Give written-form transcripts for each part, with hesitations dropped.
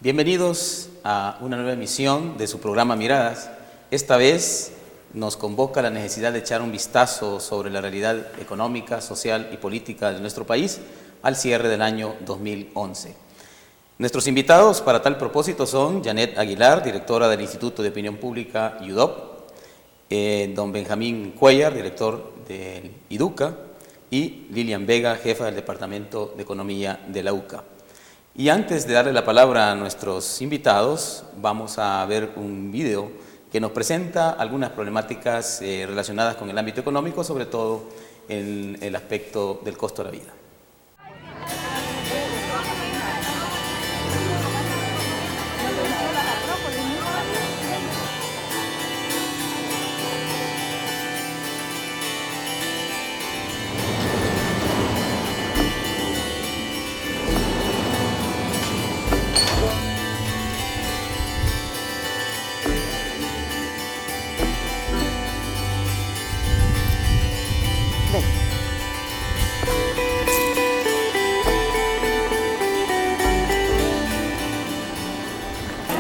Bienvenidos a una nueva emisión de su programa Miradas. Esta vez nos convoca la necesidad de echar un vistazo sobre la realidad económica, social y política de nuestro país al cierre del año 2011. Nuestros invitados para tal propósito son Janet Aguilar, directora del Instituto de Opinión Pública IUDOP, don Benjamín Cuellar, director del IDUCA, y Lilian Vega, jefa del Departamento de Economía de la UCA. Y antes de darle la palabra a nuestros invitados, vamos a ver un video que nos presenta algunas problemáticas relacionadas con el ámbito económico, sobre todo en el aspecto del costo de la vida.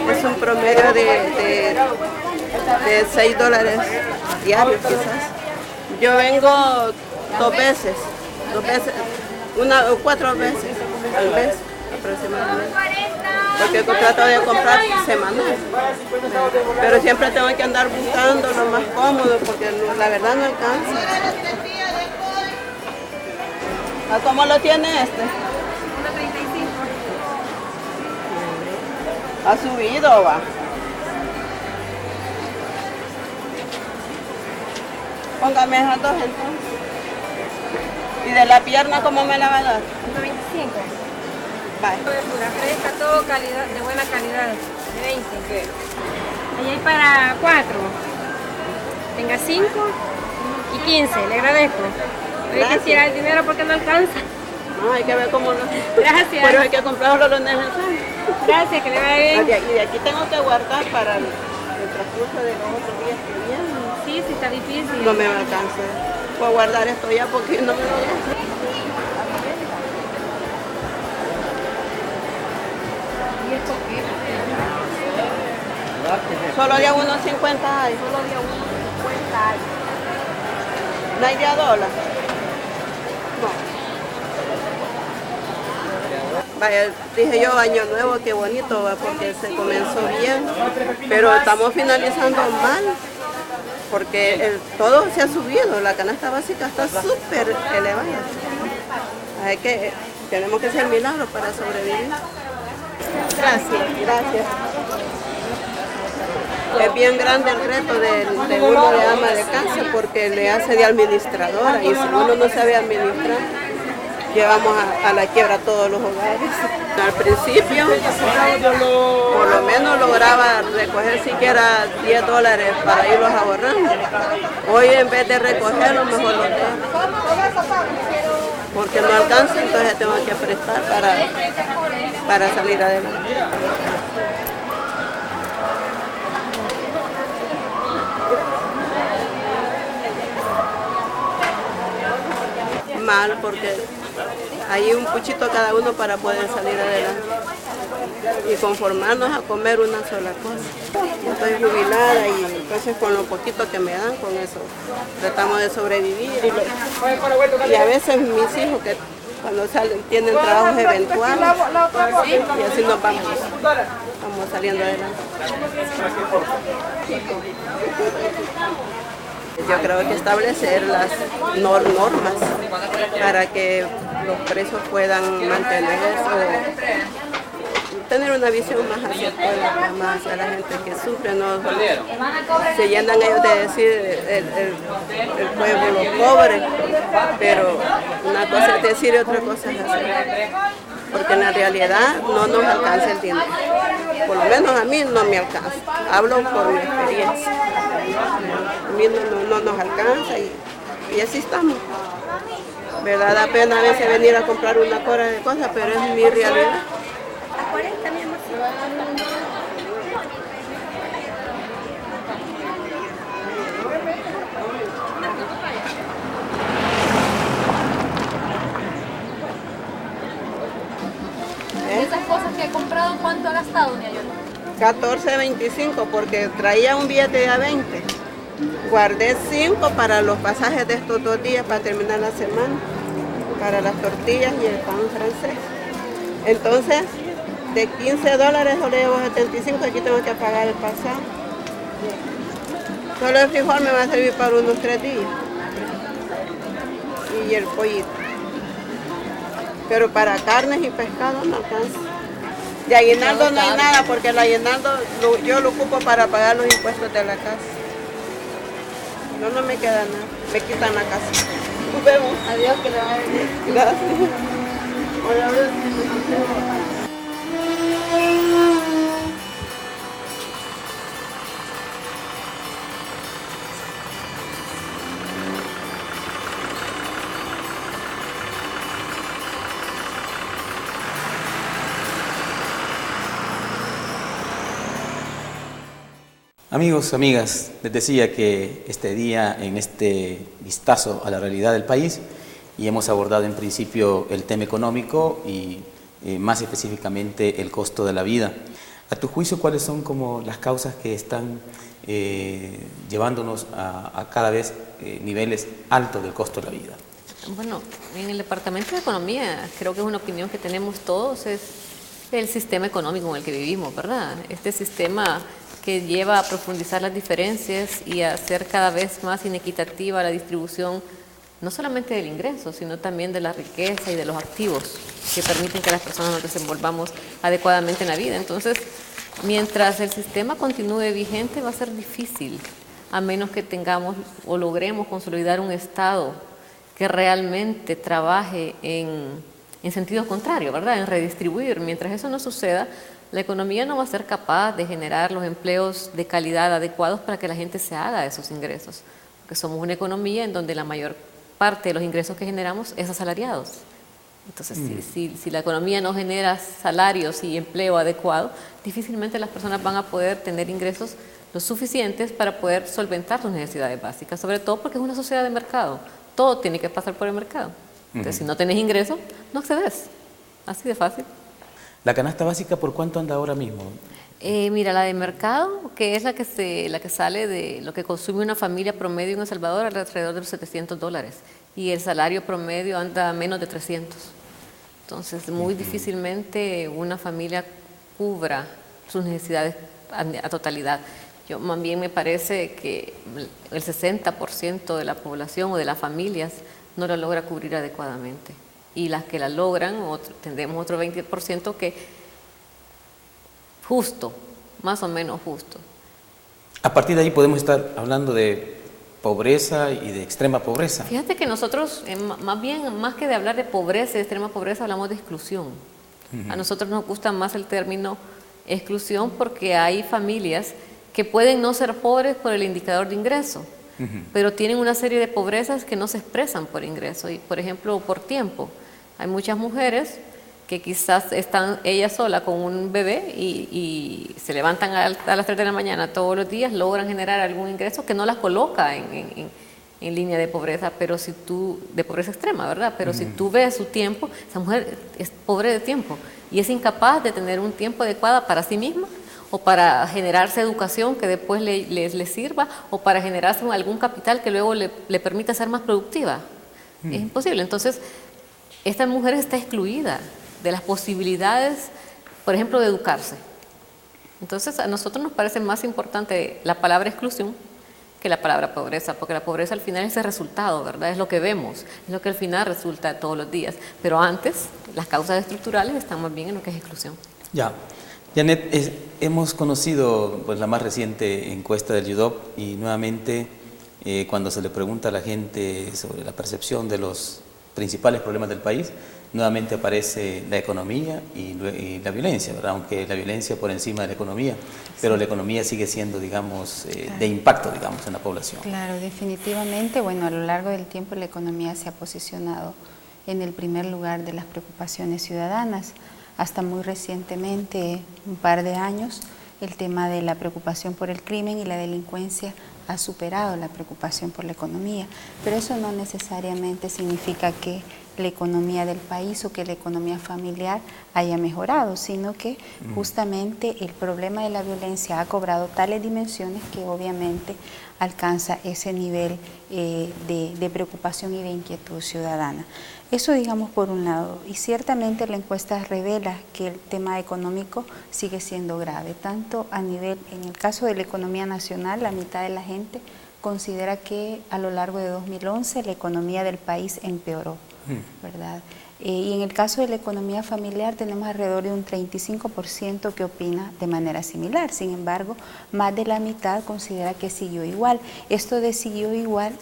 Es un promedio de $6 diarios quizás. Yo vengo dos veces, 4 veces al mes aproximadamente, porque trato de comprar semanal, pero siempre tengo que andar buscando lo más cómodo porque la verdad no alcanza. ¿Cómo lo tiene este? 1.35. Ha subido, va. Póngame esas dos entonces. ¿Y de la pierna cómo me la va a dar? 1.25. Vale. Verdura fresca, todo calidad, de buena calidad, de 20. Ahí hay para 4. Tenga 5 y 15, le agradezco. Voy a tirar el dinero porque no alcanza. No, hay que ver cómo lo... Gracias. Pero hay que comprarlo lo necesario. Gracias, que le vaya bien. Y de aquí tengo que guardar para el transcurso de los otros días que vienen. Sí, está difícil. No me alcanza. Voy a guardar esto ya porque no me lo dejo. Solo de a 1.50 hay. Solo de 1.50 hay. No hay de a dólar. No. Vaya, dije yo, año nuevo, qué bonito, ¿va? Porque se comenzó bien, pero estamos finalizando mal, porque todo se ha subido, la canasta básica está súper elevada. Así que tenemos que hacer milagros para sobrevivir. Gracias. Es bien grande el reto de uno de ama de casa porque le hace de administradora y si uno no sabe administrar, llevamos a la quiebra todos los hogares. Al principio, por lo menos lograba recoger siquiera $10 para irlos ahorrando. Hoy en vez de recogerlo, mejor los dejo. Porque no alcanza, entonces tengo que prestar para salir adelante. Mal, porque hay un puchito cada uno para poder salir adelante y conformarnos a comer una sola cosa. Yo estoy jubilada y entonces con lo poquito que me dan, con eso tratamos de sobrevivir. Y a veces mis hijos que cuando salen tienen trabajos eventuales y así nos vamos saliendo adelante. Yo creo que establecer las normas para que los presos puedan mantenerse o tener una visión más hacia el pueblo, más hacia la gente que sufre. ¿No? Se llenan ellos de decir el pueblo los pobres, pero una cosa es decir y otra cosa es hacer. Porque en la realidad no nos alcanza el dinero. Por lo menos a mí no me alcanza. Hablo por mi experiencia. A mí no nos alcanza y así estamos. ¿Verdad? Da pena a veces venir a comprar una cora de cosas, pero es mi realidad. A 40, mi amor. Esas cosas que ha comprado, ¿cuánto ha gastado, doña Yolanda? 14.25 porque traía un billete de a 20. Guardé 5 para los pasajes de estos 2 días para terminar la semana, para las tortillas y el pan francés. Entonces, de $15 solo llevo 75, aquí tengo que pagar el pasaje. Solo el frijol me va a servir para unos 3 días. Y el pollito. Pero para carnes y pescado no alcanza. De aguinaldo no hay nada porque el aguinaldo yo lo ocupo para pagar los impuestos de la casa. No me queda nada. Me quitan la casa. Nos vemos. Adiós, que le vaya bien. Gracias. Hola, Amigos, amigas, les decía que este día, en este vistazo a la realidad del país, y hemos abordado en principio el tema económico y más específicamente el costo de la vida. A tu juicio, ¿cuáles son como las causas que están llevándonos a cada vez niveles altos del costo de la vida? Bueno, en el Departamento de Economía, creo que es una opinión que tenemos todos, es el sistema económico en el que vivimos, ¿verdad? Este sistema que lleva a profundizar las diferencias y a hacer cada vez más inequitativa la distribución, no solamente del ingreso, sino también de la riqueza y de los activos que permiten que las personas nos desenvolvamos adecuadamente en la vida. Entonces, mientras el sistema continúe vigente, va a ser difícil, a menos que tengamos o logremos consolidar un Estado que realmente trabaje en sentido contrario, ¿verdad? En redistribuir. Mientras eso no suceda, la economía no va a ser capaz de generar los empleos de calidad adecuados para que la gente se haga de esos ingresos. Porque somos una economía en donde la mayor parte de los ingresos que generamos es asalariados. Entonces, si la economía no genera salarios y empleo adecuado, difícilmente las personas van a poder tener ingresos lo suficientes para poder solventar sus necesidades básicas, sobre todo porque es una sociedad de mercado. Todo tiene que pasar por el mercado. Entonces, si no tenés ingresos, no accedes. Así de fácil. ¿La canasta básica por cuánto anda ahora mismo? Mira, la de mercado, que es la que sale de lo que consume una familia promedio en El Salvador, alrededor de los $700. Y el salario promedio anda a menos de 300. Entonces, muy difícilmente una familia cubra sus necesidades a totalidad. Yo más bien me parece que el 60% de la población o de las familias no la logra cubrir adecuadamente. Y las que la logran, tendremos otro 20% que justo, más o menos justo. A partir de ahí podemos estar hablando de pobreza y de extrema pobreza. Fíjate que nosotros, más que de hablar de pobreza y de extrema pobreza, hablamos de exclusión. A nosotros nos gusta más el término exclusión porque hay familias que pueden no ser pobres por el indicador de ingreso, pero tienen una serie de pobrezas que no se expresan por ingreso y, por ejemplo, por tiempo. Hay muchas mujeres que quizás están ellas solas con un bebé y se levantan a las 3 de la mañana todos los días, logran generar algún ingreso que no las coloca en línea de pobreza, pero si tú, de pobreza extrema, ¿verdad? Pero si tú ves su tiempo, esa mujer es pobre de tiempo y es incapaz de tener un tiempo adecuado para sí misma o para generarse educación que después le sirva o para generarse algún capital que luego le permita ser más productiva. Es imposible. Entonces, esta mujer está excluida de las posibilidades, por ejemplo, de educarse. Entonces, a nosotros nos parece más importante la palabra exclusión que la palabra pobreza, porque la pobreza al final es el resultado, ¿verdad? Es lo que vemos, es lo que al final resulta todos los días. Pero antes, las causas estructurales están más bien en lo que es exclusión. Ya. Janet, hemos conocido pues, la más reciente encuesta del YUDOP y nuevamente cuando se le pregunta a la gente sobre la percepción de los principales problemas del país, nuevamente aparece la economía y la violencia, ¿verdad? Aunque la violencia por encima de la economía, pero la economía sigue siendo, digamos, de impacto, digamos, en la población. Claro, definitivamente, bueno, a lo largo del tiempo la economía se ha posicionado en el primer lugar de las preocupaciones ciudadanas. Hasta muy recientemente, un par de años, el tema de la preocupación por el crimen y la delincuencia ha superado la preocupación por la economía, pero eso no necesariamente significa que la economía del país o que la economía familiar haya mejorado, sino que justamente el problema de la violencia ha cobrado tales dimensiones que obviamente alcanza ese nivel de preocupación y de inquietud ciudadana. Eso, digamos, por un lado, y ciertamente la encuesta revela que el tema económico sigue siendo grave, tanto a nivel, en el caso de la economía nacional, la mitad de la gente considera que a lo largo de 2011 la economía del país empeoró, ¿verdad? Y en el caso de la economía familiar tenemos alrededor de un 35% que opina de manera similar. Sin embargo, más de la mitad considera que siguió igual. Esto de siguió igual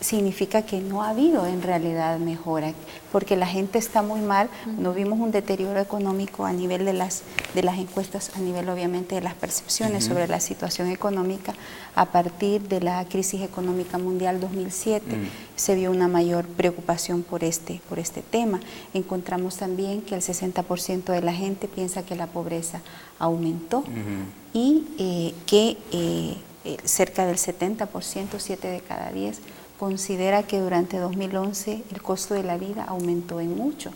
significa que no ha habido en realidad mejora, porque la gente está muy mal. No vimos un deterioro económico a nivel de las encuestas, a nivel obviamente de las percepciones sobre la situación económica. A partir de la crisis económica mundial 2007 se vio una mayor preocupación por este tema. Encontramos también que el 60% de la gente piensa que la pobreza aumentó y que cerca del 70%, 7 de cada 10, considera que durante 2011 el costo de la vida aumentó en mucho.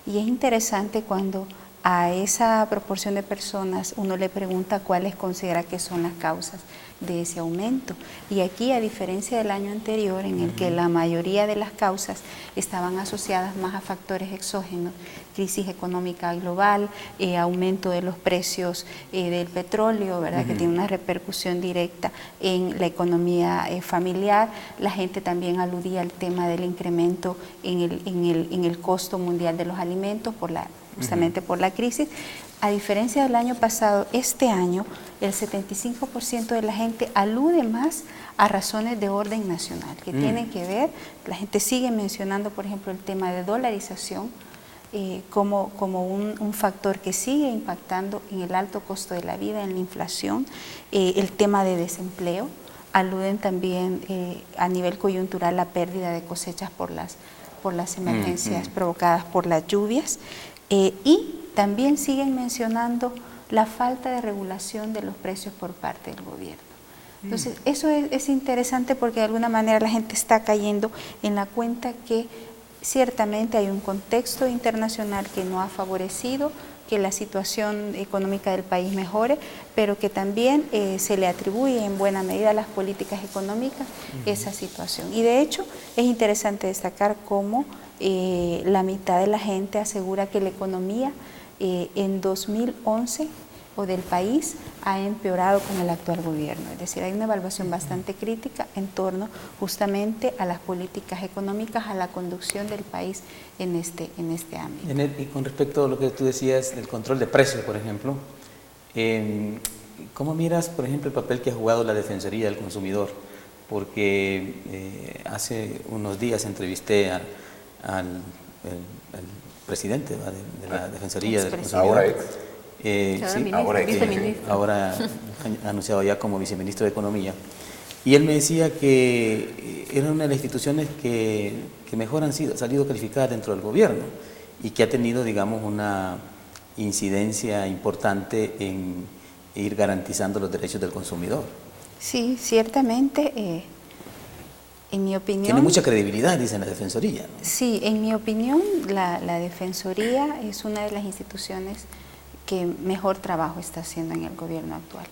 Y es interesante cuando a esa proporción de personas uno le pregunta cuáles considera que son las causas de ese aumento. Y aquí, a diferencia del año anterior, en el que la mayoría de las causas estaban asociadas más a factores exógenos, crisis económica global, aumento de los precios del petróleo, ¿verdad? Que tiene una repercusión directa en la economía familiar. La gente también aludía al tema del incremento en el costo mundial de los alimentos justamente por la crisis. A diferencia del año pasado, este año el 75% de la gente alude más a razones de orden nacional, que tienen que ver, la gente sigue mencionando, por ejemplo, el tema de dolarización como un factor que sigue impactando en el alto costo de la vida, en la inflación, el tema de desempleo. Aluden también a nivel coyuntural la pérdida de cosechas por las emergencias provocadas por las lluvias, y también siguen mencionando la falta de regulación de los precios por parte del gobierno. Entonces, eso es interesante porque de alguna manera la gente está cayendo en la cuenta que ciertamente hay un contexto internacional que no ha favorecido que la situación económica del país mejore, pero que también se le atribuye en buena medida a las políticas económicas esa situación. Y de hecho es interesante destacar cómo la mitad de la gente asegura que la economía en 2011 o del país ha empeorado con el actual gobierno. Es decir, hay una evaluación bastante crítica en torno justamente a las políticas económicas, a la conducción del país en este ámbito. Y con respecto a lo que tú decías del control de precios, por ejemplo, ¿cómo miras, por ejemplo, el papel que ha jugado la Defensoría del Consumidor? Porque hace unos días entrevisté al presidente de la Defensoría del Consumidor. Ahora anunciado ya como viceministro de Economía. Y él me decía que era una de las instituciones que mejor han salido calificadas dentro del gobierno y que ha tenido, digamos, una incidencia importante en ir garantizando los derechos del consumidor. Sí, ciertamente. En mi opinión... Tiene mucha credibilidad, dice la Defensoría, ¿no? Sí, en mi opinión, la Defensoría es una de las instituciones que mejor trabajo está haciendo en el gobierno actual.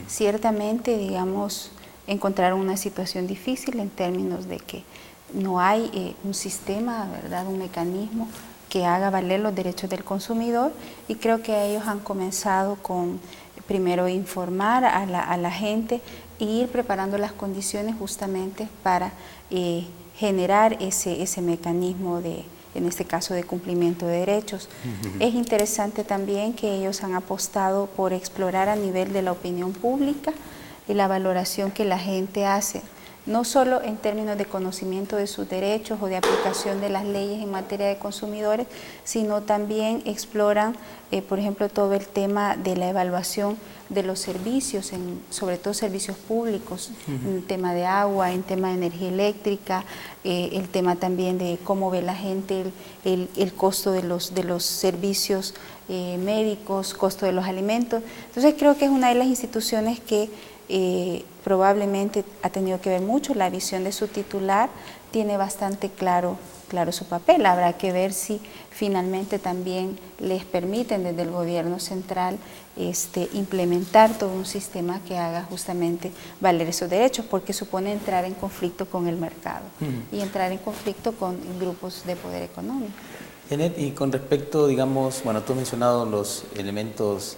Ciertamente, digamos, encontraron una situación difícil en términos de que no hay un sistema, ¿verdad?, un mecanismo que haga valer los derechos del consumidor, y creo que ellos han comenzado con, primero, informar a la gente e ir preparando las condiciones justamente para generar ese mecanismo en este caso de cumplimiento de derechos. Es interesante también que ellos han apostado por explorar a nivel de la opinión pública la valoración que la gente hace, no solo en términos de conocimiento de sus derechos o de aplicación de las leyes en materia de consumidores, sino también exploran, por ejemplo, todo el tema de la evaluación de los servicios, sobre todo servicios públicos, en el tema de agua, en tema de energía eléctrica, el tema también de cómo ve la gente el costo de los servicios médicos, costo de los alimentos. Entonces creo que es una de las instituciones que probablemente ha tenido que ver mucho, la visión de su titular tiene bastante claro claro su papel. Habrá que ver si finalmente también les permiten desde el gobierno central implementar todo un sistema que haga justamente valer esos derechos, porque supone entrar en conflicto con el mercado y entrar en conflicto con grupos de poder económico. Janet, y con respecto, digamos, bueno, tú has mencionado los elementos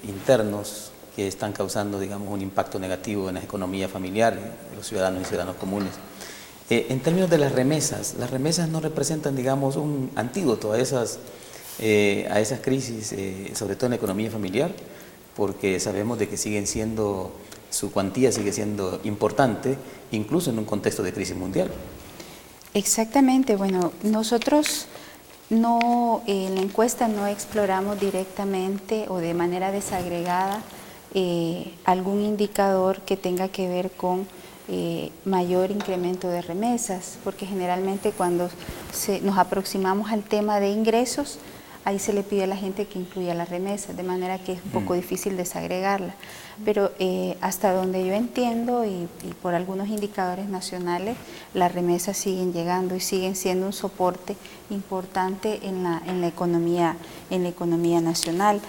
internos que están causando, digamos, un impacto negativo en la economía familiar de los ciudadanos y ciudadanos comunes. En términos de las remesas no representan, digamos, un antídoto a esas crisis, sobre todo en la economía familiar, porque sabemos de que su cuantía sigue siendo importante, incluso en un contexto de crisis mundial. Exactamente, bueno, nosotros en la encuesta no exploramos directamente o de manera desagregada algún indicador que tenga que ver con mayor incremento de remesas, porque generalmente cuando nos aproximamos al tema de ingresos, ahí se le pide a la gente que incluya las remesas, de manera que es un poco difícil desagregarla. Pero hasta donde yo entiendo y por algunos indicadores nacionales, las remesas siguen llegando y siguen siendo un soporte importante en la economía nacional.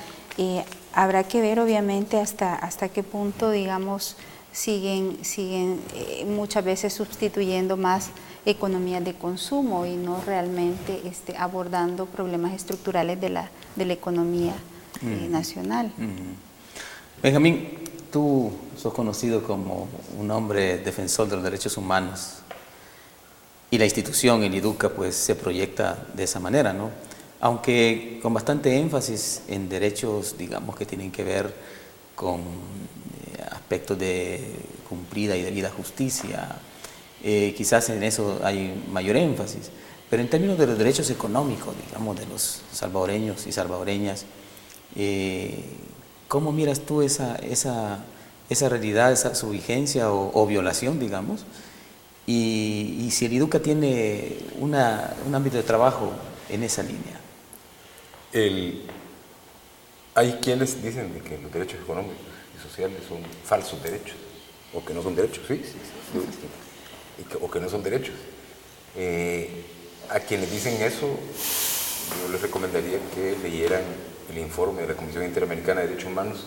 Habrá que ver obviamente hasta qué punto, digamos, siguen muchas veces sustituyendo más economías de consumo y no realmente abordando problemas estructurales de la economía nacional. Benjamín, tú sos conocido como un hombre defensor de los derechos humanos y la institución, el IDUCA, pues se proyecta de esa manera, ¿no? Aunque con bastante énfasis en derechos, digamos, que tienen que ver con aspectos de cumplida y debida justicia, quizás en eso hay mayor énfasis, pero en términos de los derechos económicos, digamos, de los salvadoreños y salvadoreñas, ¿cómo miras tú esa realidad, su vigencia o violación, digamos? Y si el IDUCA tiene un ámbito de trabajo en esa línea. Hay quienes dicen de que los derechos económicos y sociales son falsos derechos, o que no son derechos, sí. O que no son derechos. A quienes dicen eso, yo les recomendaría que leyeran el informe de la Comisión Interamericana de Derechos Humanos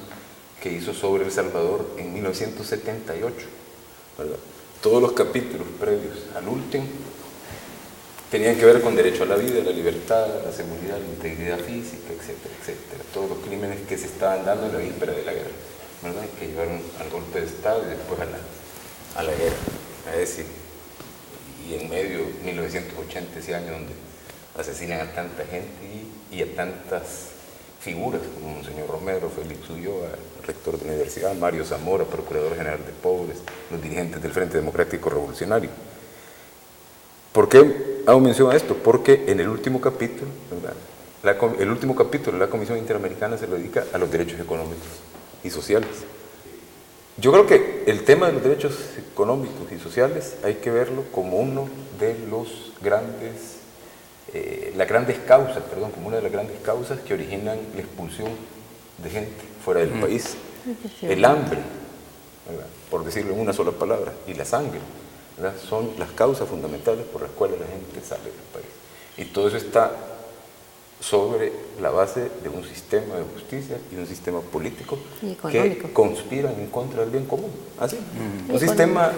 que hizo sobre El Salvador en 1978, ¿verdad? Todos los capítulos previos al último tenían que ver con derecho a la vida, a la libertad, a la seguridad, a la integridad física, etcétera, etcétera. Todos los crímenes que se estaban dando en la víspera de la guerra, ¿verdad? Que llevaron al golpe de Estado y después a la guerra. Es decir, y en medio de 1980, ese año donde asesinan a tanta gente y a tantas figuras como Monseñor Romero, Félix Ulloa, rector de la universidad, Mario Zamora, procurador general de pobres, los dirigentes del Frente Democrático Revolucionario. ¿Por qué hago mención a esto? Porque en el último capítulo, ¿verdad? El último capítulo de la Comisión Interamericana se lo dedica a los derechos económicos y sociales. Yo creo que el tema de los derechos económicos y sociales hay que verlo como uno de los grandes, como una de las grandes causas que originan la expulsión de gente fuera del país. El hambre, ¿verdad? Por decirlo en una sola palabra, y la sangre, ¿verdad? Son las causas fundamentales por las cuales la gente sale del país. Y todo eso está sobre la base de un sistema de justicia y un sistema político que conspiran en contra del bien común. ¿Así? Un sistema...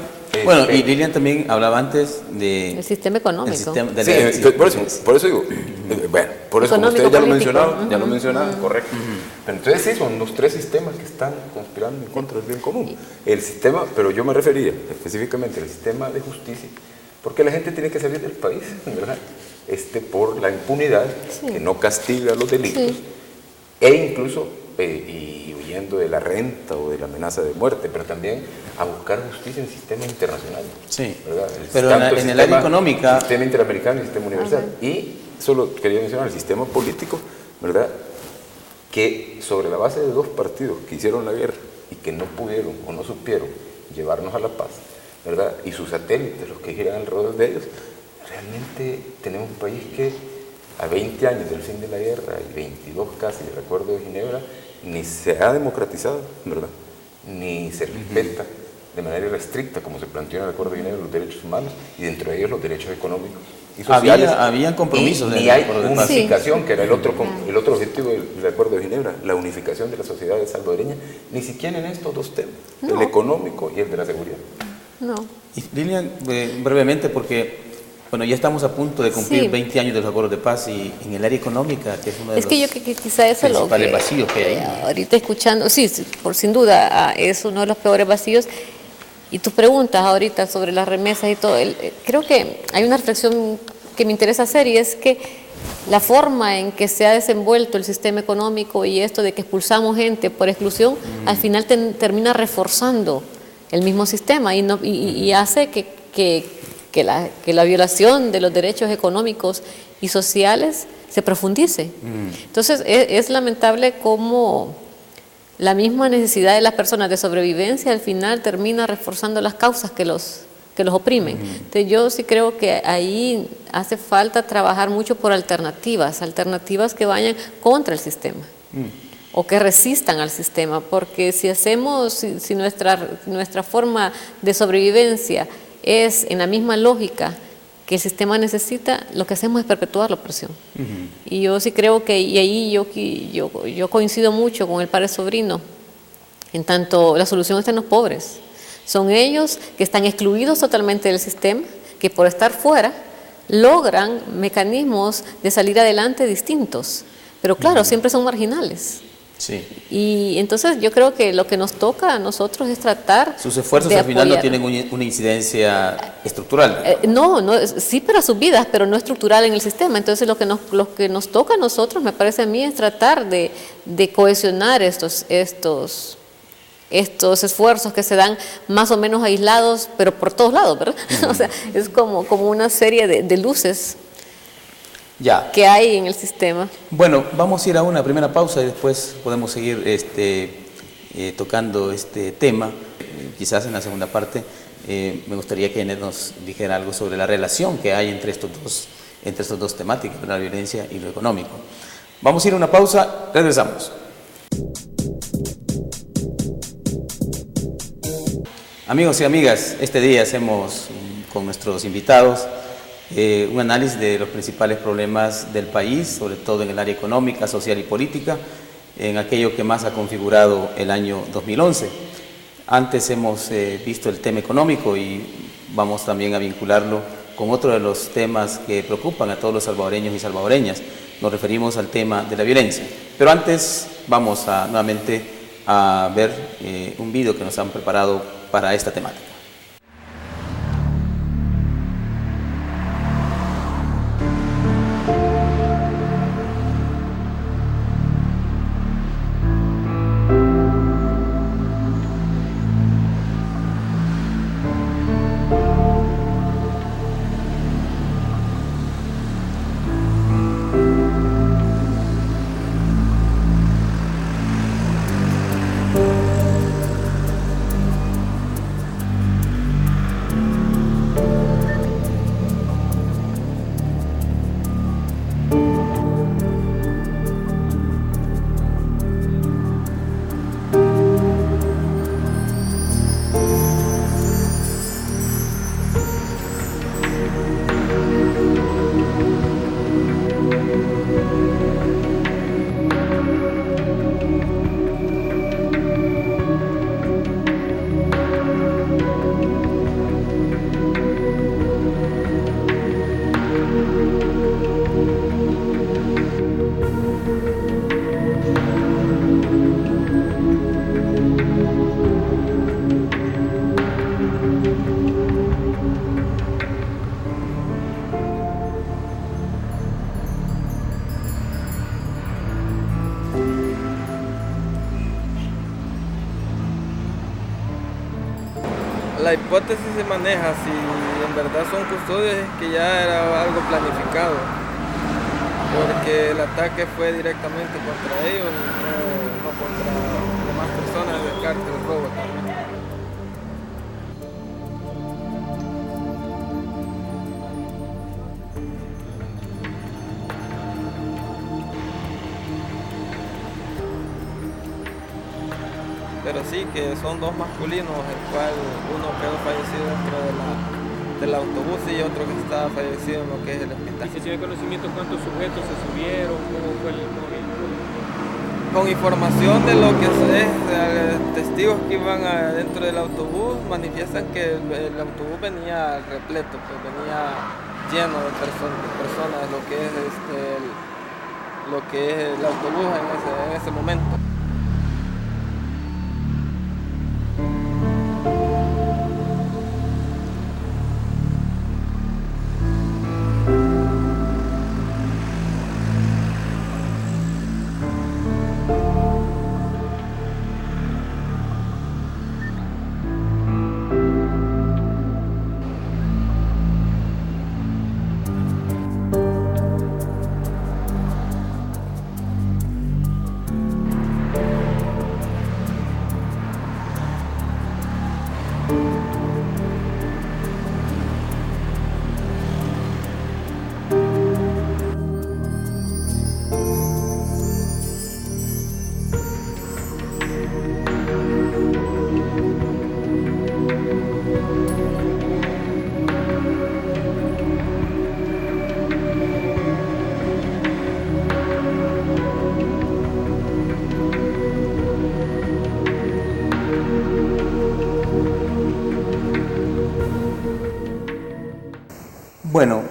Bueno, y Lilian también hablaba antes de... El sistema económico. Por eso digo, bueno, por eso como ustedes ya lo mencionaban, correcto. Pero entonces sí, son los tres sistemas que están conspirando en contra del bien común. El sistema, pero yo me refería específicamente al sistema de justicia, porque la gente tiene que salir del país, ¿verdad? Por la impunidad, que no castiga los delitos, e incluso y huyendo de la renta o de la amenaza de muerte, pero también a buscar justicia en el sistema internacional. Sí, ¿verdad? Pero en el área económica... El sistema interamericano y el sistema universal. Y solo quería mencionar el sistema político, ¿verdad? Que sobre la base de dos partidos que hicieron la guerra y que no pudieron o no supieron llevarnos a la paz, ¿verdad? Y sus satélites, los que giran alrededor de ellos, realmente tenemos un país que a 20 años del fin de la guerra y 22 casi del Acuerdo de Ginebra ni se ha democratizado, ¿verdad? Ni se respeta de manera estricta, como se planteó en el Acuerdo de Ginebra, los derechos humanos y dentro de ellos los derechos económicos y sociales. Habían compromisos. Y hay unificación, que era el otro objetivo del Acuerdo de Ginebra, la unificación de la sociedad salvadoreña, ni siquiera en estos dos temas, el económico y el de la seguridad. No. Y Lilian, brevemente, porque bueno, ya estamos a punto de cumplir 20 años de los acuerdos de paz y en el área económica, que es uno de los quizá eso principales vacíos que hay. Ahorita escuchando, sin duda, es uno de los peores vacíos. Y tus preguntas ahorita sobre las remesas y todo, creo que hay una reflexión que me interesa hacer, y es que la forma en que se ha desenvuelto el sistema económico y esto de que expulsamos gente por exclusión, al final termina reforzando el mismo sistema y hace que la violación de los derechos económicos y sociales se profundice. Entonces es lamentable cómo la misma necesidad de las personas de sobrevivencia al final termina reforzando las causas que los oprimen. Entonces yo sí creo que ahí hace falta trabajar mucho por alternativas que vayan contra el sistema o que resistan al sistema, porque si nuestra forma de sobrevivencia es en la misma lógica que el sistema necesita, lo que hacemos es perpetuar la opresión. Y yo sí creo que, y ahí yo coincido mucho con el padre Sobrino, en tanto la solución está en los pobres. Son ellos que están excluidos totalmente del sistema, que por estar fuera logran mecanismos de salir adelante distintos, pero claro, siempre son marginales. Sí. Y entonces yo creo que lo que nos toca a nosotros es tratar sus esfuerzos de al final apoyar. no tienen una incidencia estructural. Sí para sus vidas, pero no estructural en el sistema. Entonces lo que nos toca a nosotros, me parece a mí, es tratar de cohesionar estos esfuerzos que se dan más o menos aislados, pero por todos lados, ¿verdad? O sea, es como una serie de luces que hay en el sistema. Bueno, vamos a ir a una primera pausa y después podemos seguir tocando este tema. Quizás en la segunda parte me gustaría que Enet nos dijera algo sobre la relación que hay entre estos dos temáticas, la violencia y lo económico. Vamos a ir a una pausa, regresamos. Amigos y amigas, este día hacemos con nuestros invitados un análisis de los principales problemas del país, sobre todo en el área económica, social y política, en aquello que más ha configurado el año 2011. Antes hemos visto el tema económico y vamos también a vincularlo con otro de los temas que preocupan a todos los salvadoreños y salvadoreñas. Nos referimos al tema de la violencia. Pero antes vamos nuevamente a ver un video que nos han preparado para esta temática. La hipótesis se maneja, si en verdad son custodios, es que ya era algo planificado, porque el ataque fue directamente contra ellos y no contra demás personas del cártel robo también. Pero sí, que son dos masculinos, el cual uno quedó fallecido dentro del autobús y otro que está fallecido en lo que es el hospital. ¿Y se tiene conocimiento cuántos sujetos se subieron? ¿Cómo fue el movimiento? Con información de lo que es, testigos que iban adentro del autobús manifiestan que el autobús venía repleto, pues venía lleno de personas, lo que es el autobús en ese momento. Bueno,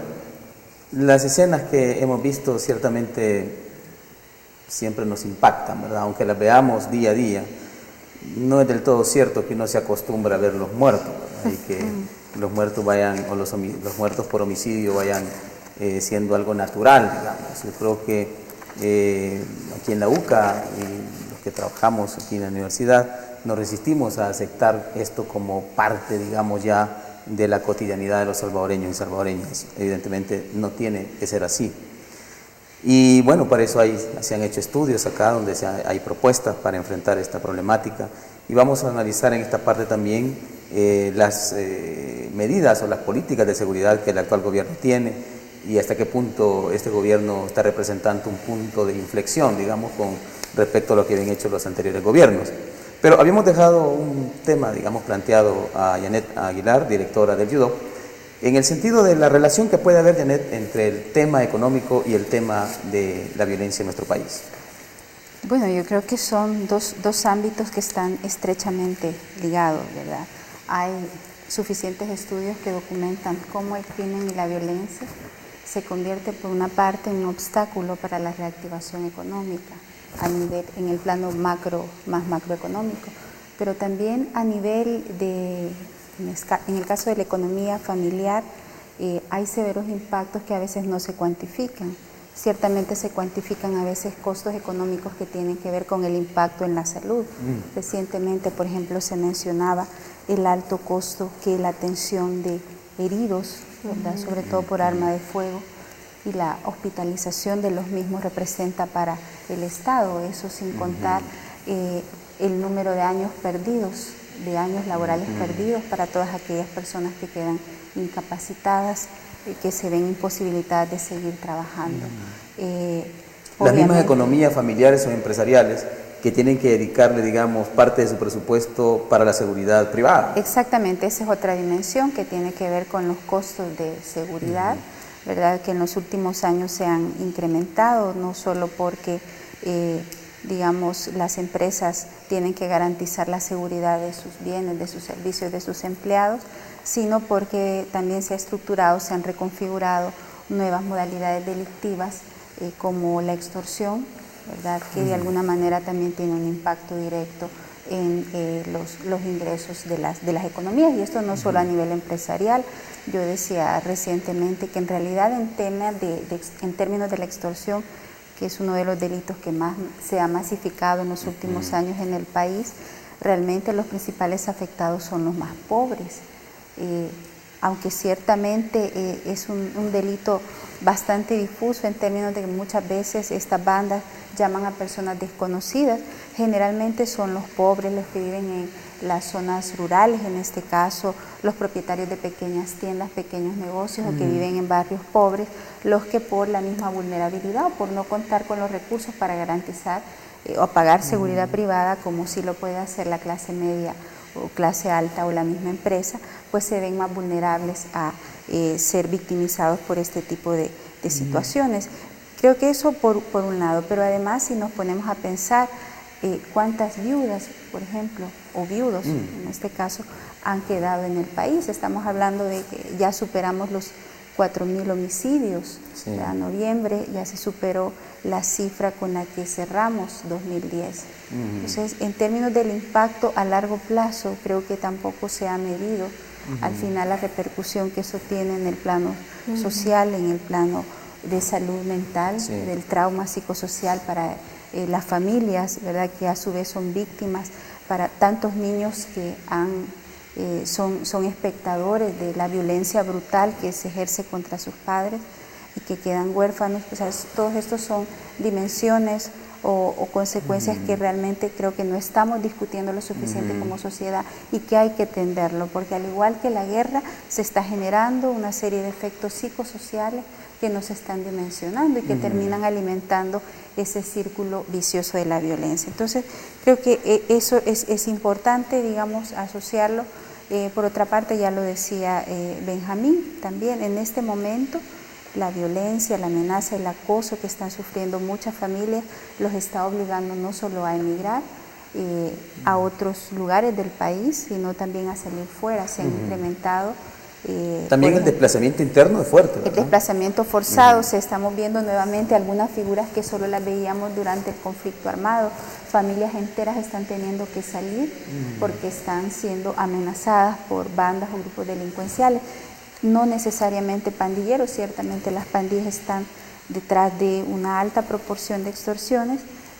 las escenas que hemos visto ciertamente siempre nos impactan, ¿verdad? Aunque las veamos día a día, no es del todo cierto que uno se acostumbra a ver los muertos, ¿verdad? Y que los muertos vayan, o los muertos por homicidio vayan siendo algo natural, digamos. Yo creo que aquí en la UCA y los que trabajamos aquí en la universidad nos resistimos a aceptar esto como parte, digamos, ya de la cotidianidad de los salvadoreños y salvadoreñas. Evidentemente no tiene que ser así. Y bueno, para eso se han hecho estudios acá donde hay propuestas para enfrentar esta problemática, y vamos a analizar en esta parte también las medidas o las políticas de seguridad que el actual gobierno tiene y hasta qué punto este gobierno está representando un punto de inflexión, digamos, con respecto a lo que habían hecho los anteriores gobiernos. Pero habíamos dejado un tema, digamos, planteado a Janet Aguilar, directora del YUDOC, en el sentido de la relación que puede haber, Janet, entre el tema económico y el tema de la violencia en nuestro país. Bueno, yo creo que son dos ámbitos que están estrechamente ligados, ¿verdad? Hay suficientes estudios que documentan cómo el crimen y la violencia se convierte por una parte en un obstáculo para la reactivación económica, a nivel, en el plano más macroeconómico, pero también a nivel en el caso de la economía familiar, hay severos impactos que a veces no se cuantifican. Ciertamente se cuantifican a veces costos económicos que tienen que ver con el impacto en la salud. Recientemente, por ejemplo, se mencionaba el alto costo que la atención de heridos, ¿verdad?, sobre todo por arma de fuego, y la hospitalización de los mismos representa para el Estado, eso sin contar el número de años perdidos, de años laborales perdidos para todas aquellas personas que quedan incapacitadas y que se ven imposibilitadas de seguir trabajando. Las mismas economías familiares o empresariales que tienen que dedicarle, digamos, parte de su presupuesto para la seguridad privada. Exactamente, esa es otra dimensión que tiene que ver con los costos de seguridad, ¿verdad?, que en los últimos años se han incrementado, no solo porque, digamos, las empresas tienen que garantizar la seguridad de sus bienes, de sus servicios, de sus empleados, sino porque también se ha estructurado, se han reconfigurado nuevas modalidades delictivas como la extorsión, ¿verdad?, que de alguna manera también tiene un impacto directo en los ingresos de las economías, y esto no solo a nivel empresarial. Yo decía recientemente que en realidad en términos de la extorsión, que es uno de los delitos que más se ha masificado en los últimos años en el país, realmente los principales afectados son los más pobres. Aunque ciertamente es un delito bastante difuso en términos de que muchas veces estas bandas llaman a personas desconocidas, generalmente son los pobres, los que viven en las zonas rurales, en este caso los propietarios de pequeñas tiendas, pequeños negocios, o que viven en barrios pobres, los que por la misma vulnerabilidad o por no contar con los recursos para garantizar o pagar seguridad privada, como sí lo puede hacer la clase media o clase alta o la misma empresa, pues se ven más vulnerables a ser victimizados por este tipo de situaciones. Creo que eso por un lado, pero además si nos ponemos a pensar cuántas viudas, por ejemplo, o viudos en este caso, han quedado en el país. Estamos hablando de que ya superamos los 4.000 homicidios. Sí. A noviembre ya se superó la cifra con la que cerramos 2010. Entonces, en términos del impacto a largo plazo, creo que tampoco se ha medido al final la repercusión que eso tiene en el plano social, en el plano de salud mental, del trauma psicosocial para las familias, ¿verdad?, que a su vez son víctimas, para tantos niños que son espectadores de la violencia brutal que se ejerce contra sus padres y que quedan huérfanos. O sea, todos estos son dimensiones o consecuencias que realmente creo que no estamos discutiendo lo suficiente como sociedad y que hay que atenderlo, porque al igual que la guerra se está generando una serie de efectos psicosociales que nos están dimensionando y que terminan alimentando ese círculo vicioso de la violencia. Entonces, creo que eso es importante, digamos, asociarlo. Por otra parte, ya lo decía Benjamín, también en este momento la violencia, la amenaza, el acoso que están sufriendo muchas familias los está obligando no solo a emigrar a otros lugares del país, sino también a salir fuera. Se han incrementado. También el desplazamiento interno es fuerte, ¿verdad? El desplazamiento forzado, se estamos viendo nuevamente algunas figuras que solo las veíamos durante el conflicto armado. Familias enteras están teniendo que salir porque están siendo amenazadas por bandas o grupos delincuenciales. No necesariamente pandilleros, ciertamente las pandillas están detrás de una alta proporción de extorsiones,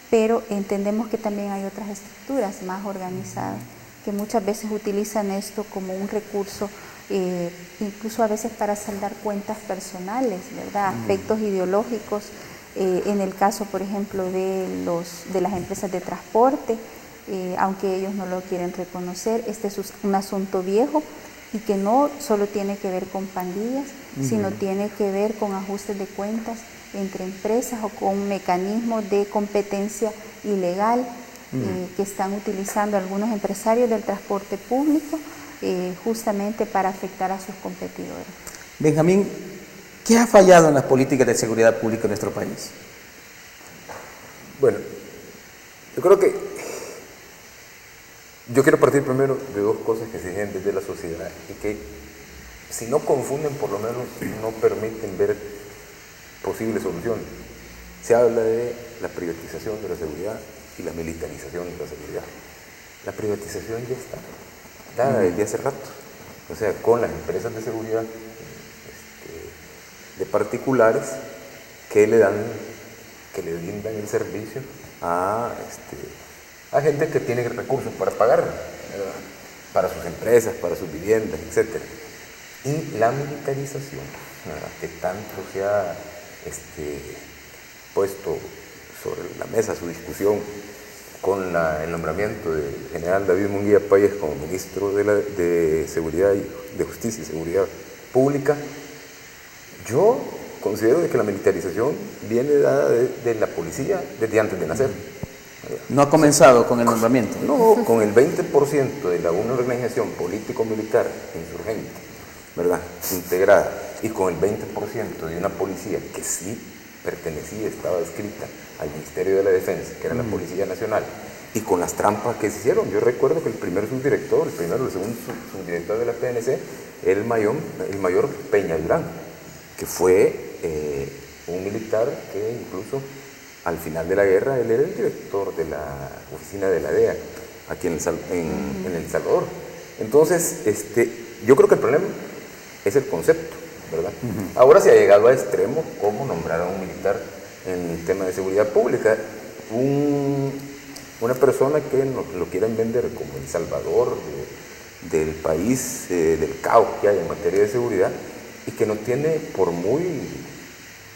pero entendemos que también hay otras estructuras más organizadas que muchas veces utilizan esto como un recurso, incluso a veces para saldar cuentas personales, ¿verdad? Aspectos ideológicos, en el caso, por ejemplo, de las empresas de transporte, aunque ellos no lo quieren reconocer, este es un asunto viejo y que no solo tiene que ver con pandillas, sino tiene que ver con ajustes de cuentas entre empresas o con mecanismos de competencia ilegal que están utilizando algunos empresarios del transporte público justamente para afectar a sus competidores. Benjamín, ¿qué ha fallado en las políticas de seguridad pública en nuestro país? Bueno, yo creo que yo quiero partir primero de dos cosas que se exigen desde la sociedad y que, si no confunden, por lo menos no permiten ver posibles soluciones. Se habla de la privatización de la seguridad y la militarización de la seguridad. La privatización ya está dada desde hace rato, o sea, con las empresas de seguridad de particulares que le brindan el servicio a gente que tiene recursos para pagar, para sus empresas, para sus viviendas, etc. Y la militarización, que tanto se ha puesto sobre la mesa su discusión con el nombramiento del general David Munguía Payas como ministro de Seguridad y de Justicia y Seguridad Pública, yo considero que la militarización viene dada de la policía desde antes de nacer. ¿No ha comenzado con el nombramiento? No, con el 20% de una organización político-militar insurgente, ¿verdad?, integrada, y con el 20% de una policía que sí pertenecía, estaba adscrita al Ministerio de la Defensa, que era la Policía Nacional, y con las trampas que se hicieron. Yo recuerdo que el primer subdirector, el segundo subdirector de la PNC, era el mayor Peña Durán, que fue un militar que incluso al final de la guerra él era el director de la oficina de la DEA aquí en El Salvador. Entonces, yo creo que el problema es el concepto, ¿verdad? Ahora se ha llegado a extremos como nombrar a un militar en el tema de seguridad pública, una persona que lo quieran vender como el salvador del país, del caos que hay en materia de seguridad, y que no tiene, por muy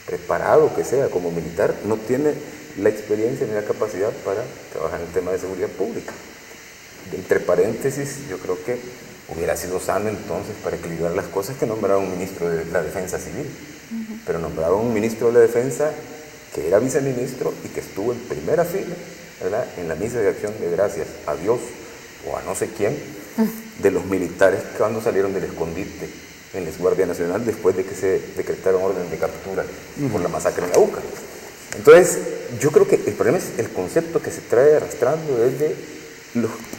preparado que sea como militar, no tiene la experiencia ni la capacidad para trabajar en el tema de seguridad pública. Entre paréntesis, yo creo que hubiera sido sano entonces, para equilibrar las cosas, que nombrara un ministro de la Defensa Civil, pero nombraron un ministro de la Defensa que era viceministro y que estuvo en primera fila, ¿verdad?, en la misa de acción de gracias a Dios o a no sé quién, de los militares cuando salieron del escondite en la Guardia Nacional después de que se decretaron órdenes de captura por la masacre en la UCA. Entonces, yo creo que el problema es el concepto que se trae arrastrando desde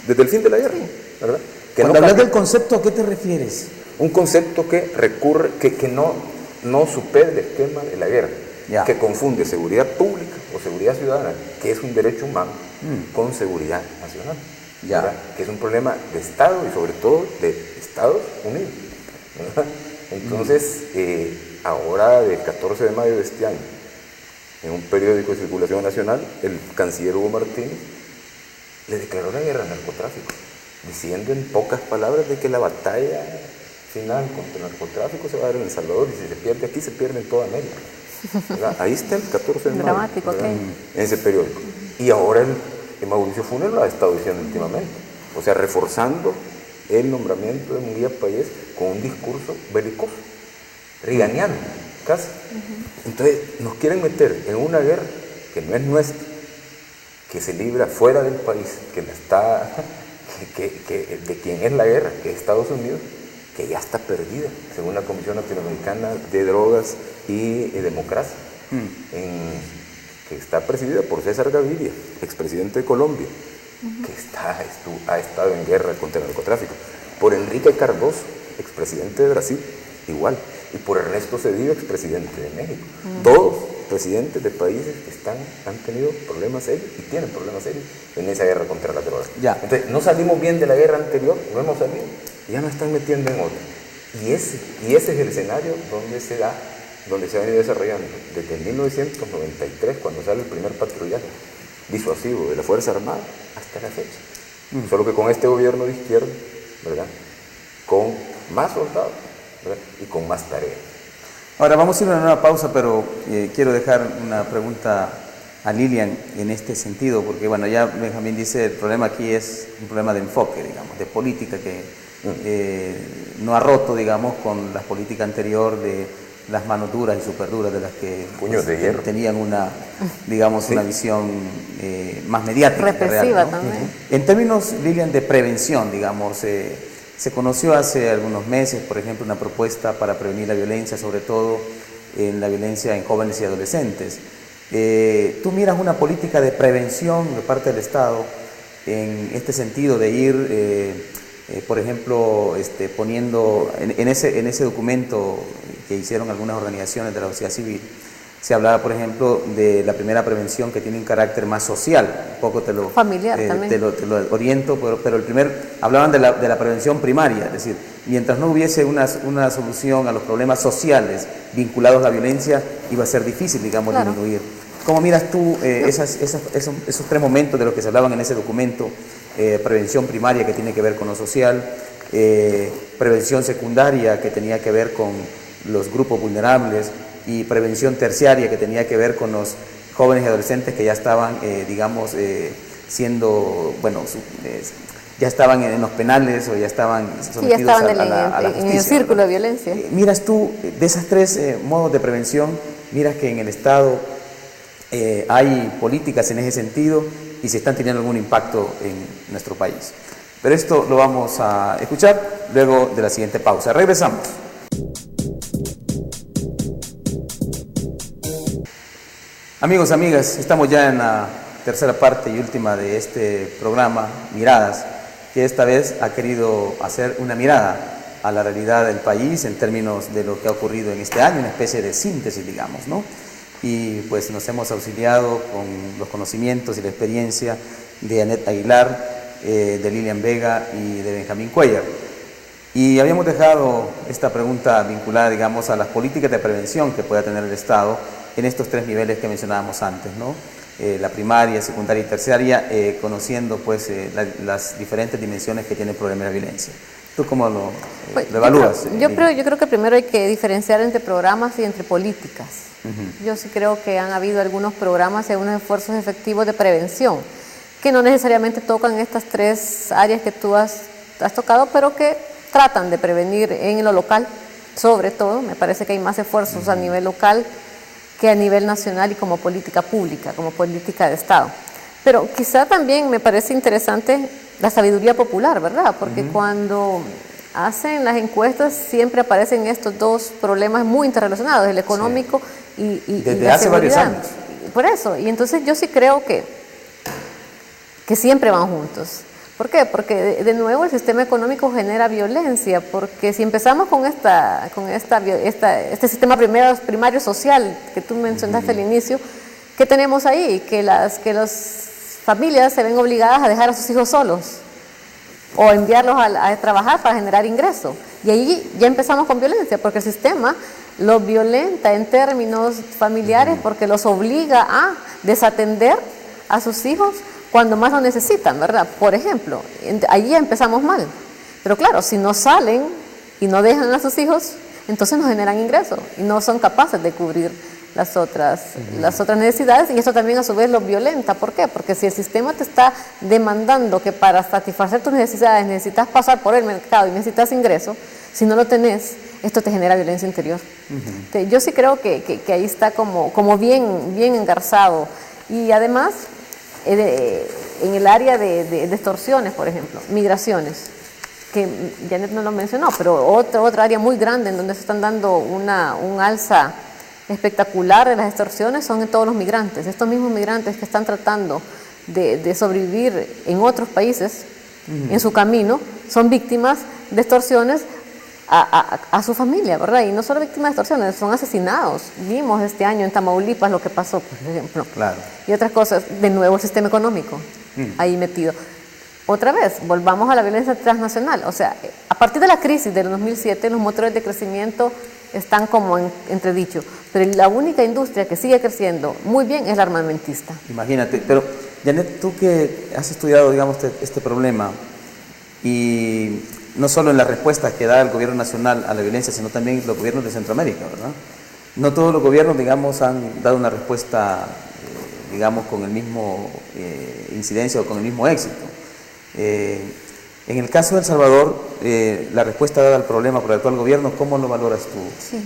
el fin de la guerra, ¿verdad? Que Cuando hablas del concepto, ¿a qué te refieres? Un concepto que recurre, que no supera el esquema de la guerra, que confunde seguridad pública o seguridad ciudadana, que es un derecho humano, con seguridad nacional, que es un problema de Estado y sobre todo de Estados Unidos, ¿verdad? Entonces, ahora del 14 de mayo de este año, en un periódico de circulación nacional, el canciller Hugo Martínez le declaró la guerra al narcotráfico, diciendo en pocas palabras de que la batalla final contra el narcotráfico se va a dar en El Salvador, y si se pierde aquí, se pierde en toda América. ¿Verdad? Ahí está el 14 de mayo. Dramático, en ese periódico. Y ahora el Mauricio Funes lo ha estado diciendo últimamente, o sea, reforzando el nombramiento de Munguía Payés con un discurso belicoso, reganiano, casi. Entonces, nos quieren meter en una guerra que no es nuestra, que se libra fuera del país, de quien es la guerra, que es Estados Unidos, que ya está perdida, según la Comisión Latinoamericana de Drogas y Democracia, que está presidida por César Gaviria, expresidente de Colombia, que ha estado en guerra contra el narcotráfico, por Enrique Cardoso, expresidente de Brasil, igual, y por Ernesto Zedillo, expresidente de México. Todos presidentes de países que han tenido problemas serios y tienen problemas serios en esa guerra contra la droga. Entonces, no salimos bien de la guerra anterior, no hemos salido, y ya nos están metiendo en otra. Y ese es el escenario donde se ha venido desarrollando desde 1993, cuando sale el primer patrullaje disuasivo de la Fuerza Armada, hasta la fecha. Solo que con este gobierno de izquierda, ¿verdad?, con más soldados, ¿verdad?, y con más tareas. Ahora vamos a ir a una nueva pausa, pero quiero dejar una pregunta a Lilian en este sentido, porque bueno, ya Benjamín dice, el problema aquí es un problema de enfoque, digamos, de política que no ha roto, digamos, con la política anterior de las manos duras y súper duras de las que tenían una, digamos, una visión más mediática. Represiva, ¿no? también. En términos, Lilian, de prevención, digamos, se conoció hace algunos meses, por ejemplo, una propuesta para prevenir la violencia, sobre todo en la violencia en jóvenes y adolescentes. ¿Tú miras una política de prevención de parte del Estado en este sentido de ir, por ejemplo, poniendo en ese documento que hicieron algunas organizaciones de la sociedad civil, se hablaba, por ejemplo, de la primera prevención que tiene un carácter más social, un poco familiar también. Te lo oriento, pero hablaban de la prevención primaria, es decir, mientras no hubiese una solución a los problemas sociales vinculados a la violencia, iba a ser difícil, digamos, disminuir. ¿Cómo miras tú esos tres momentos de los que se hablaban en ese documento? Prevención primaria, que tiene que ver con lo social, prevención secundaria, que tenía que ver con los grupos vulnerables, y prevención terciaria, que tenía que ver con los jóvenes y adolescentes que ya estaban, digamos, siendo, bueno, ya estaban en los penales o ya estaban sometidos a la justicia. En el círculo de violencia. Miras tú, de esas tres modos de prevención, miras que en el Estado hay políticas en ese sentido y si están teniendo algún impacto en nuestro país. Pero esto lo vamos a escuchar luego de la siguiente pausa. Regresamos. Amigos, amigas, estamos ya en la tercera parte y última de este programa, Miradas, que esta vez ha querido hacer una mirada a la realidad del país en términos de lo que ha ocurrido en este año, una especie de síntesis, digamos, ¿no? Y pues nos hemos auxiliado con los conocimientos y la experiencia de Anet Aguilar, de Lilian Vega y de Benjamín Cuellar. Y habíamos dejado esta pregunta vinculada, digamos, a las políticas de prevención que pueda tener el Estado en estos tres niveles que mencionábamos antes, ¿no? La primaria, secundaria y terciaria, conociendo pues las diferentes dimensiones que tiene el problema de la violencia. ¿Tú cómo lo evalúas? Yo creo que primero hay que diferenciar entre programas y entre políticas. Yo sí creo que han habido algunos programas y algunos esfuerzos efectivos de prevención que no necesariamente tocan estas tres áreas que tú has tocado, pero que tratan de prevenir en lo local, sobre todo. Me parece que hay más esfuerzos a nivel local que a nivel nacional y como política pública, como política de Estado. Pero quizá también me parece interesante la sabiduría popular, ¿verdad? Porque cuando hacen las encuestas siempre aparecen estos dos problemas muy interrelacionados, el económico y desde la hace seguridad. varios años. Por eso, y entonces yo sí creo que siempre van juntos. ¿Por qué? Porque de nuevo el sistema económico genera violencia, porque si empezamos con este sistema primario social que tú mencionaste al inicio, ¿qué tenemos ahí? Que las familias se ven obligadas a dejar a sus hijos solos o enviarlos a trabajar para generar ingresos. Y ahí ya empezamos con violencia, porque el sistema los violenta en términos familiares porque los obliga a desatender a sus hijos cuando más lo necesitan, ¿verdad? Por ejemplo, allí ya empezamos mal. Pero claro, si no salen y no dejan a sus hijos, entonces no generan ingresos y no son capaces de cubrir las otras necesidades, y eso también a su vez lo violenta. ¿Por qué? Porque si el sistema te está demandando que para satisfacer tus necesidades necesitas pasar por el mercado y necesitas ingresos, si no lo tenés, esto te genera violencia interior. Yo sí creo que ahí está como bien engarzado. Y además, en el área de extorsiones, por ejemplo, migraciones, que Janet no lo mencionó, pero otra área muy grande en donde se están dando un alza espectacular de las extorsiones son en todos los migrantes. Estos mismos migrantes que están tratando de sobrevivir en otros países, en su camino, son víctimas de extorsiones a su familia, ¿verdad? Y no solo víctimas de extorsiones, son asesinados. Vimos este año en Tamaulipas lo que pasó, por ejemplo. Claro. Y otras cosas, de nuevo el sistema económico ahí metido. Otra vez, volvamos a la violencia transnacional. O sea, a partir de la crisis del 2007, los motores de crecimiento están como entredicho. Pero la única industria que sigue creciendo muy bien es la armamentista. Imagínate, pero Janet, tú que has estudiado, digamos, este problema, y no solo en las respuestas que da el gobierno nacional a la violencia, sino también los gobiernos de Centroamérica, ¿verdad? No todos los gobiernos, digamos, han dado una respuesta, digamos, con el mismo incidencia o con el mismo éxito. En el caso de El Salvador, la respuesta dada al problema por el actual gobierno, ¿cómo lo valoras tú? Sí.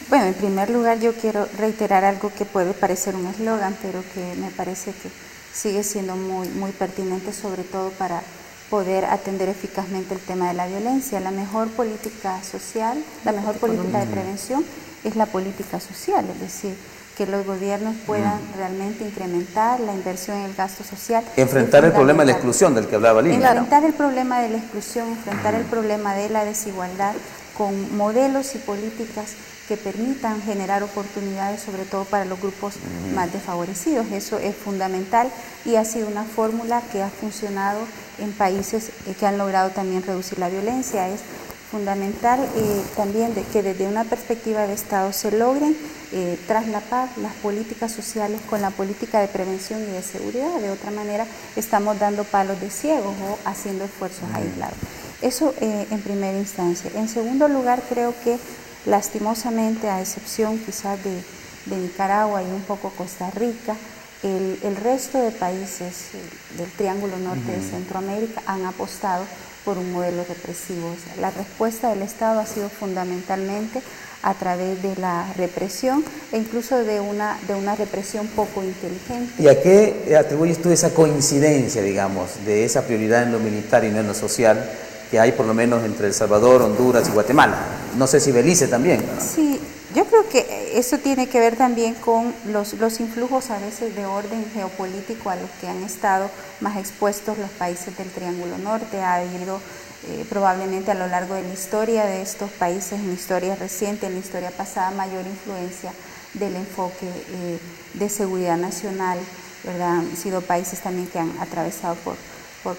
Bueno, en primer lugar yo quiero reiterar algo que puede parecer un eslogan, pero que me parece que sigue siendo muy pertinente, sobre todo para poder atender eficazmente el tema de la violencia. La mejor política social, la mejor política de prevención es la política social, es decir, que los gobiernos puedan realmente incrementar la inversión en el gasto social. Enfrentar el problema de la exclusión del que hablaba Lina. Enfrentar el problema de la exclusión, enfrentar el problema de la desigualdad con modelos y políticas que permitan generar oportunidades, sobre todo para los grupos más desfavorecidos. Eso es fundamental y ha sido una fórmula que ha funcionado en países que han logrado también reducir la violencia. Es fundamental también que desde una perspectiva de Estado se logren traslapar las políticas sociales con la política de prevención y de seguridad. De otra manera estamos dando palos de ciego o haciendo esfuerzos aislados. Eso en primera instancia. En segundo lugar, creo que lastimosamente, a excepción quizás de Nicaragua y un poco Costa Rica, el resto de países del Triángulo Norte de Centroamérica han apostado por un modelo represivo. O sea, la respuesta del Estado ha sido fundamentalmente a través de la represión e incluso de una represión poco inteligente. ¿Y a qué atribuyes tú esa coincidencia, digamos, de esa prioridad en lo militar y no en lo social que hay por lo menos entre El Salvador, Honduras y Guatemala? No sé si Belice también, ¿no? Sí, yo creo que eso tiene que ver también con los influjos a veces de orden geopolítico a los que han estado más expuestos los países del Triángulo Norte. Ha habido probablemente a lo largo de la historia de estos países, en la historia reciente, en la historia pasada, mayor influencia del enfoque de seguridad nacional, ¿verdad? Han sido países también que han atravesado por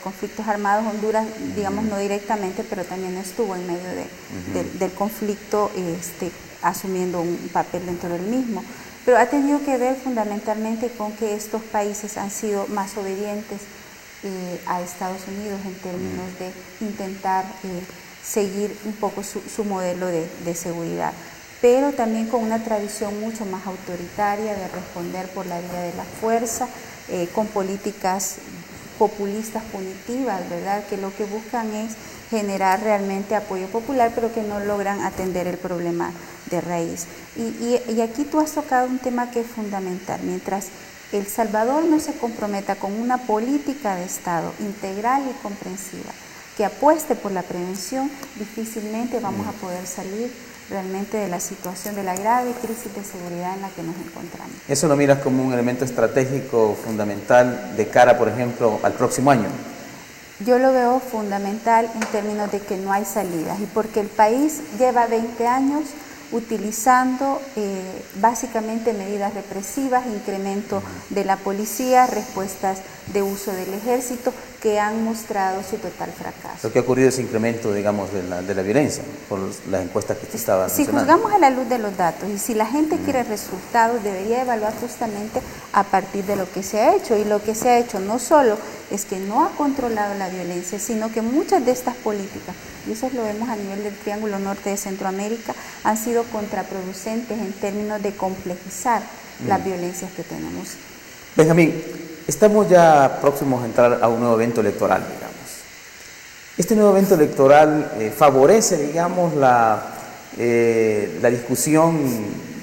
conflictos armados. Honduras, digamos, no directamente, pero también estuvo en medio del conflicto, asumiendo un papel dentro del mismo. Pero ha tenido que ver fundamentalmente con que estos países han sido más obedientes a Estados Unidos en términos de intentar seguir un poco su modelo de seguridad, pero también con una tradición mucho más autoritaria de responder por la vía de la fuerza, con políticas populistas punitivas, ¿verdad? Que lo que buscan es generar realmente apoyo popular, pero que no logran atender el problema de raíz. Y aquí tú has tocado un tema que es fundamental. Mientras El Salvador no se comprometa con una política de Estado integral y comprensiva que apueste por la prevención, difícilmente vamos a poder salir realmente de la situación, de la grave crisis de seguridad en la que nos encontramos. ¿Eso lo miras como un elemento estratégico fundamental de cara, por ejemplo, al próximo año? Yo lo veo fundamental en términos de que no hay salidas y porque el país lleva 20 años utilizando básicamente medidas represivas, incremento de la policía, respuestas de uso del ejército que han mostrado su total fracaso. Lo que ha ocurrido es incremento, digamos, de la violencia, por las encuestas que usted estaba mencionando. Si juzgamos a la luz de los datos y si la gente quiere resultados, debería evaluar justamente a partir de lo que se ha hecho. Y lo que se ha hecho no solo es que no ha controlado la violencia, sino que muchas de estas políticas, y eso lo vemos a nivel del Triángulo Norte de Centroamérica, han sido contraproducentes en términos de complejizar las violencias que tenemos. Benjamín, estamos ya próximos a entrar a un nuevo evento electoral, digamos. Este nuevo evento electoral favorece, digamos, la discusión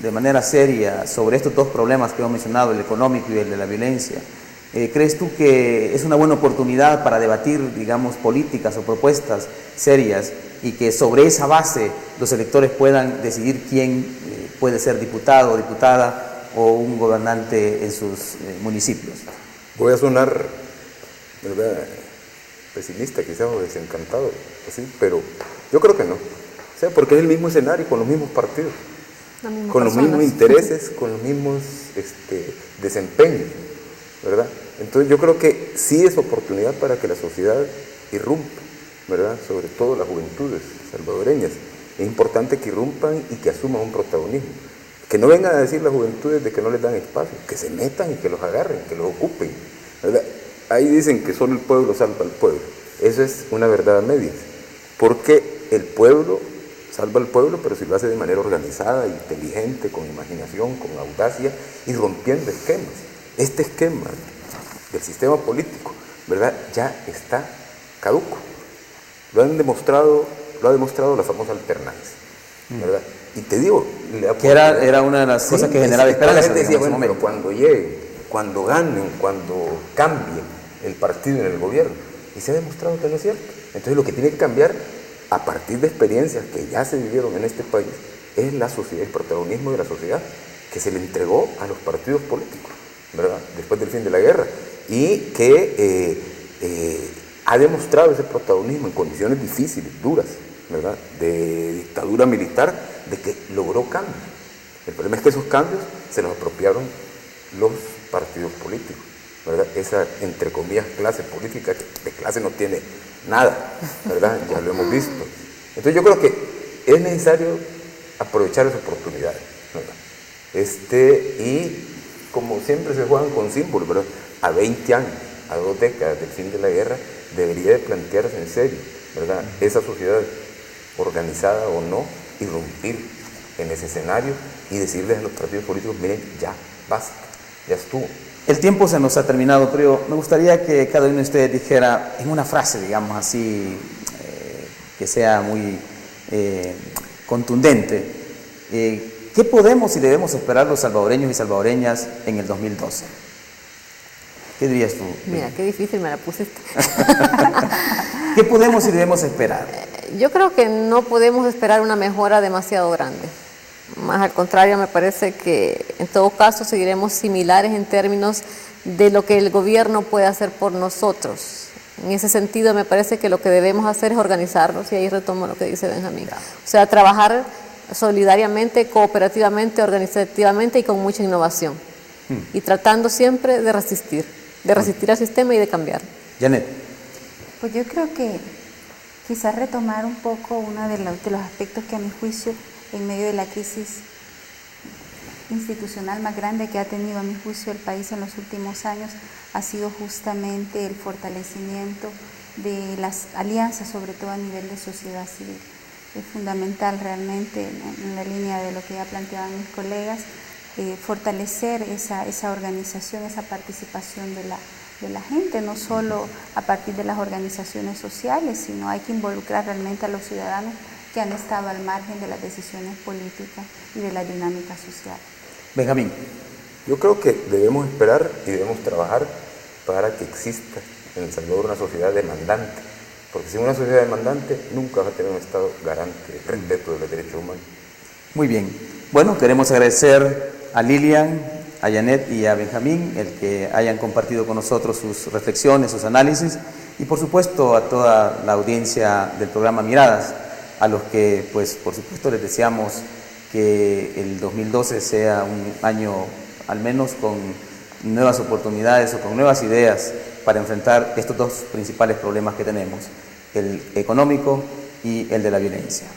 de manera seria sobre estos dos problemas que hemos mencionado, el económico y el de la violencia. ¿Crees tú que es una buena oportunidad para debatir, digamos, políticas o propuestas serias y que sobre esa base los electores puedan decidir quién puede ser diputado o diputada o un gobernante en sus municipios? Voy a sonar, ¿verdad?, pesimista quizás o desencantado, así, pero yo creo que no. O sea, porque es el mismo escenario con los mismos partidos, con los mismos intereses, con los mismos desempeños, ¿verdad? Entonces yo creo que sí es oportunidad para que la sociedad irrumpa, ¿verdad? Sobre todo las juventudes salvadoreñas. Es importante que irrumpan y que asuman un protagonismo. Que no vengan a decir las juventudes de que no les dan espacio, que se metan y que los agarren, que los ocupen, ¿verdad? Ahí dicen que solo el pueblo salva al pueblo. Eso es una verdad a medias, porque el pueblo salva al pueblo, pero si lo hace de manera organizada, inteligente, con imaginación, con audacia y rompiendo esquemas. Este esquema del sistema político, ¿verdad?, ya está caduco. Lo ha demostrado la famosa alternancia, ¿verdad? Y te digo, que era una de las cosas que generaba esperanza. La gente decía, bueno, pero cuando lleguen, cuando ganen, cuando cambien el partido en el gobierno. Y se ha demostrado que no es cierto. Entonces lo que tiene que cambiar, a partir de experiencias que ya se vivieron en este país, es la sociedad, el protagonismo de la sociedad, que se le entregó a los partidos políticos, ¿verdad?, después del fin de la guerra, y que ha demostrado ese protagonismo en condiciones difíciles, duras, ¿verdad?, de dictadura militar, de que logró cambios. El problema es que esos cambios se los apropiaron los partidos políticos, ¿verdad? Esa, entre comillas, clase política, que de clase no tiene nada, ¿verdad? Ya lo hemos visto. Entonces yo creo que es necesario aprovechar esa oportunidad, ¿verdad? Y como siempre se juegan con símbolos, ¿verdad? A 20 años, a 2 décadas del fin de la guerra, debería de plantearse en serio, ¿verdad?, esa sociedad, organizada o no, irrumpir en ese escenario y decirles a los partidos políticos, miren, ya, basta, ya estuvo. El tiempo se nos ha terminado, pero me gustaría que cada uno de ustedes dijera en una frase, digamos así, que sea muy contundente, ¿qué podemos y debemos esperar los salvadoreños y salvadoreñas en el 2012? ¿Qué dirías tú? Mira, qué difícil me la pusiste. ¿Qué podemos y debemos esperar? Yo creo que no podemos esperar una mejora demasiado grande. Más al contrario, me parece que en todo caso seguiremos similares en términos de lo que el gobierno puede hacer por nosotros. En ese sentido, me parece que lo que debemos hacer es organizarnos, y ahí retomo lo que dice Benjamín. O sea, trabajar solidariamente, cooperativamente, organizativamente y con mucha innovación. Y tratando siempre de resistir al sistema y de cambiar. Janet. Pues yo creo que quizás retomar un poco uno de los aspectos que a mi juicio, en medio de la crisis institucional más grande que ha tenido a mi juicio el país en los últimos años, ha sido justamente el fortalecimiento de las alianzas, sobre todo a nivel de sociedad civil. Es fundamental realmente, en la línea de lo que ya planteaban mis colegas, fortalecer esa organización, esa participación de la gente, no solo a partir de las organizaciones sociales, sino hay que involucrar realmente a los ciudadanos que han estado al margen de las decisiones políticas y de la dinámica social. Benjamín. Yo creo que debemos esperar y debemos trabajar para que exista en El Salvador una sociedad demandante, porque sin una sociedad demandante nunca va a tener un Estado garante del respeto de los derechos humanos. Muy bien. Bueno, queremos agradecer a Lilian, a Janet y a Benjamín el que hayan compartido con nosotros sus reflexiones, sus análisis, y por supuesto a toda la audiencia del programa Miradas, a los que pues por supuesto les deseamos que el 2012 sea un año al menos con nuevas oportunidades o con nuevas ideas para enfrentar estos dos principales problemas que tenemos, el económico y el de la violencia.